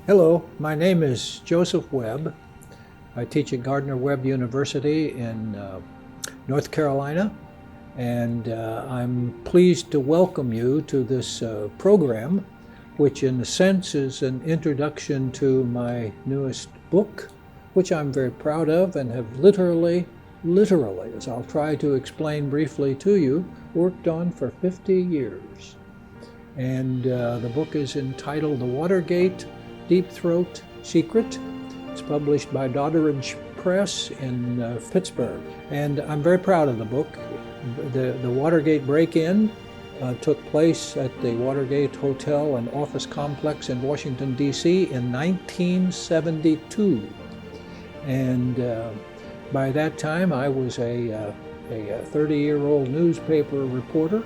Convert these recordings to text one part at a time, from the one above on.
Hello, my name is Joseph Webb. I teach at Gardner-Webb University in North Carolina, and I'm pleased to welcome you to this program, which in a sense is an introduction to my newest book, which I'm very proud of and have literally, as I'll try to explain briefly to you, worked on for 50 years. And the book is entitled The Watergate Deep Throat Secret. It's published by Doddridge Press in Pittsburgh. And I'm very proud of the book. The Watergate break-in took place at the Watergate Hotel and Office Complex in Washington, D.C. in 1972. And by that time, I was a 30-year-old newspaper reporter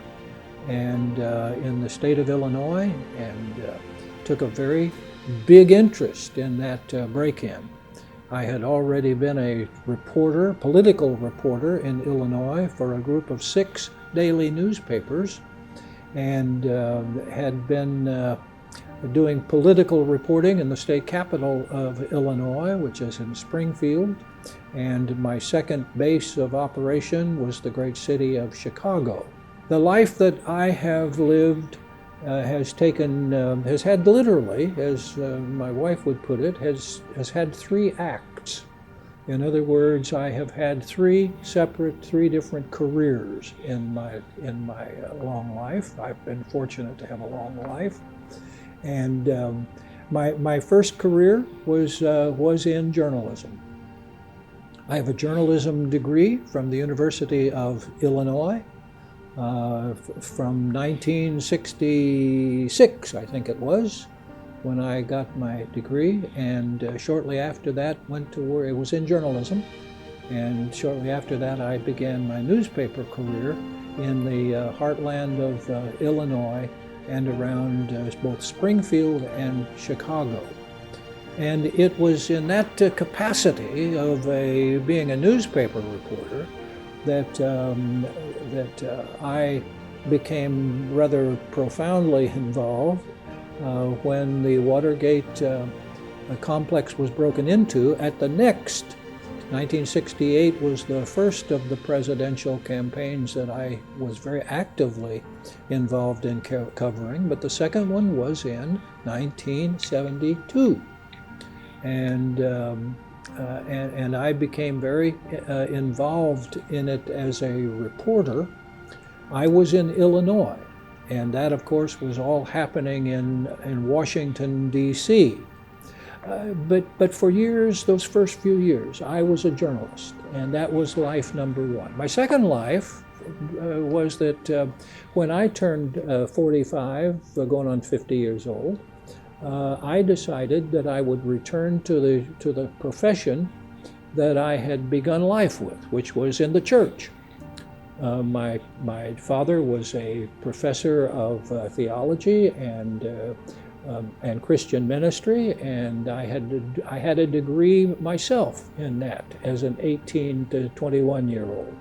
and in the state of Illinois, and took a very big interest in that break-in. I had already been a reporter, political reporter in Illinois for a group of 6 daily newspapers, and had been doing political reporting in the state capital of Illinois, which is in Springfield, and my second base of operation was the great city of Chicago. The life that I have lived has had literally, as my wife would put it, has had 3 acts. In other words, I have had 3 different careers in my long life. I've been fortunate to have a long life, and my first career was in journalism. I have a journalism degree from the University of Illinois. From 1966, I think it was, when I got my degree, and shortly after that went to work. It was in journalism, and shortly after that I began my newspaper career in the heartland of Illinois and around both Springfield and Chicago. And it was in that capacity of being a newspaper reporter that I became rather profoundly involved when the Watergate complex was broken into. At the next, 1968 was the first of the presidential campaigns that I was very actively involved in covering, but the second one was in 1972. And I became very involved in it as a reporter. I was in Illinois, and that, of course, was all happening in Washington, D.C. But for years, those first few years, I was a journalist, and that was life number one. My second life was that when I turned 45, going on 50 years old, I decided that I would return to the profession that I had begun life with, which was in the church. My father was a professor of theology and Christian ministry, and I had a degree myself in that as an 18 to 21-year-old.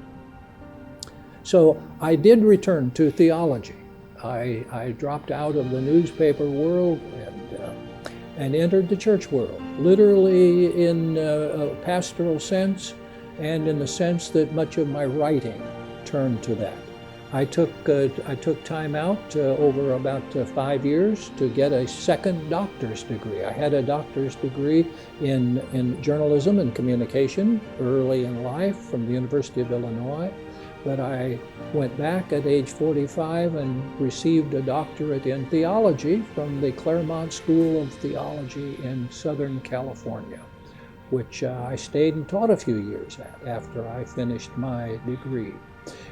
So I did return to theology. I dropped out of the newspaper world and entered the church world, literally in a pastoral sense, and in the sense that much of my writing turned to that. I took time out over about 5 years to get a second doctor's degree. I had a doctor's degree in journalism and communication early in life from the University of Illinois. But I went back at age 45 and received a doctorate in theology from the Claremont School of Theology in Southern California, which I stayed and taught a few years at after I finished my degree.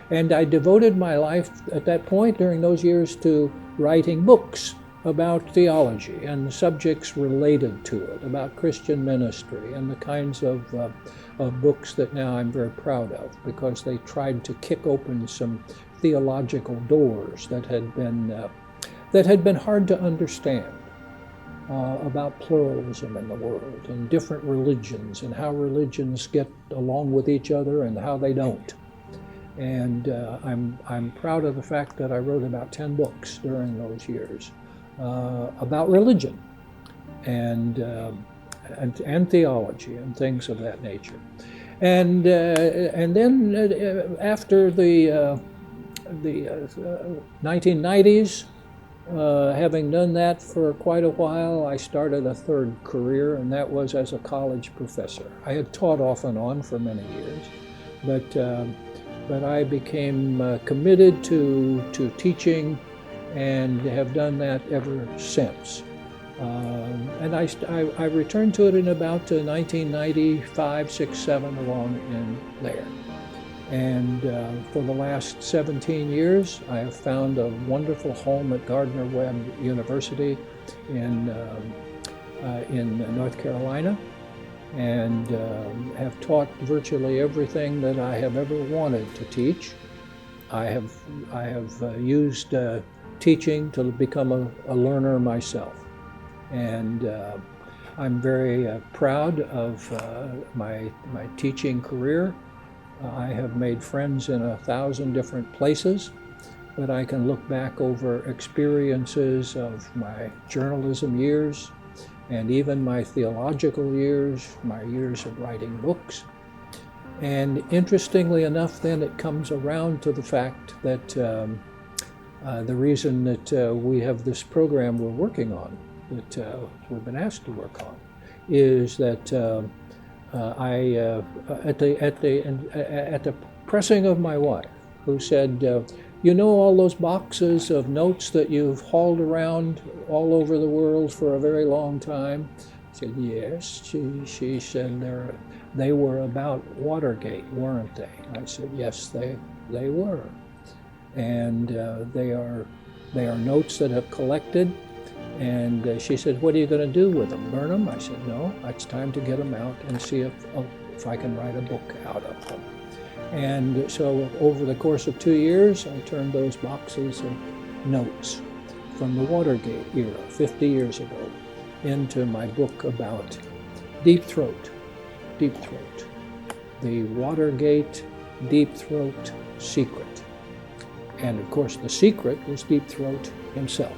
And I devoted my life at that point during those years to writing books about theology and the subjects related to it, about Christian ministry, and the kinds of books that now I'm very proud of, because they tried to kick open some theological doors that had been hard to understand, about pluralism in the world and different religions and how religions get along with each other and how they don't. And I'm proud of the fact that I wrote about 10 books during those years about religion. and theology and things of that nature. And then after the 1990s, having done that for quite a while, I started a third career, and that was as a college professor. I had taught off and on for many years, but I became committed to teaching and have done that ever since. And I returned to it in about 1995, 6, 7, along in there. And for the last 17 years, I have found a wonderful home at Gardner-Webb University in North Carolina, and have taught virtually everything that I have ever wanted to teach. I have used teaching to become a learner myself. And I'm very proud of my teaching career. I have made friends in 1,000 different places, but I can look back over experiences of my journalism years and even my theological years, my years of writing books. And interestingly enough, then it comes around to the fact that the reason that we have this program we're working on, that we've been asked to work on, is that at the pressing of my wife, who said, you know all those boxes of notes that you've hauled around all over the world for a very long time? I said, yes. She said, they were about Watergate, weren't they? I said, yes, they were. And they are notes that have collected. And she said, what are you going to do with them? Burn them? I said, no, it's time to get them out and see if I can write a book out of them. And so over the course of 2 years, I turned those boxes of notes from the Watergate era, 50 years ago, into my book about Deep Throat, the Watergate Deep Throat Secret. And of course, the secret was Deep Throat himself.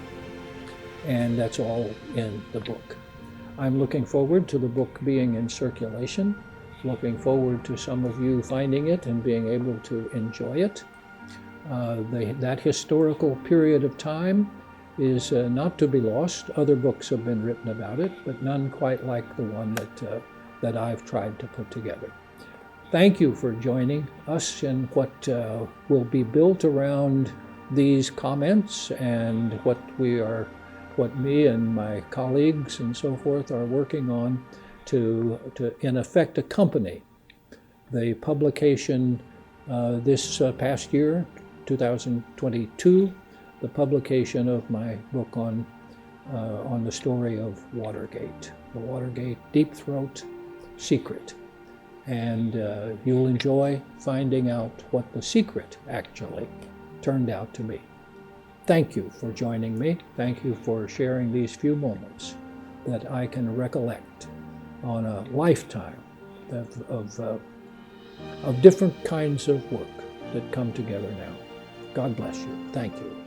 And that's all in the book. I'm looking forward to the book being in circulation, looking forward to some of you finding it and being able to enjoy it. That historical period of time is not to be lost. Other books have been written about it, but none quite like the one that I've tried to put together. Thank you for joining us in what will be built around these comments and what me and my colleagues and so forth are working on to in effect accompany the publication this past year, 2022, the publication of my book on the story of Watergate, the Watergate Deep Throat Secret. And you'll enjoy finding out what the secret actually turned out to be. Thank you for joining me. Thank you for sharing these few moments that I can recollect on a lifetime of different kinds of work that come together now. God bless you. Thank you.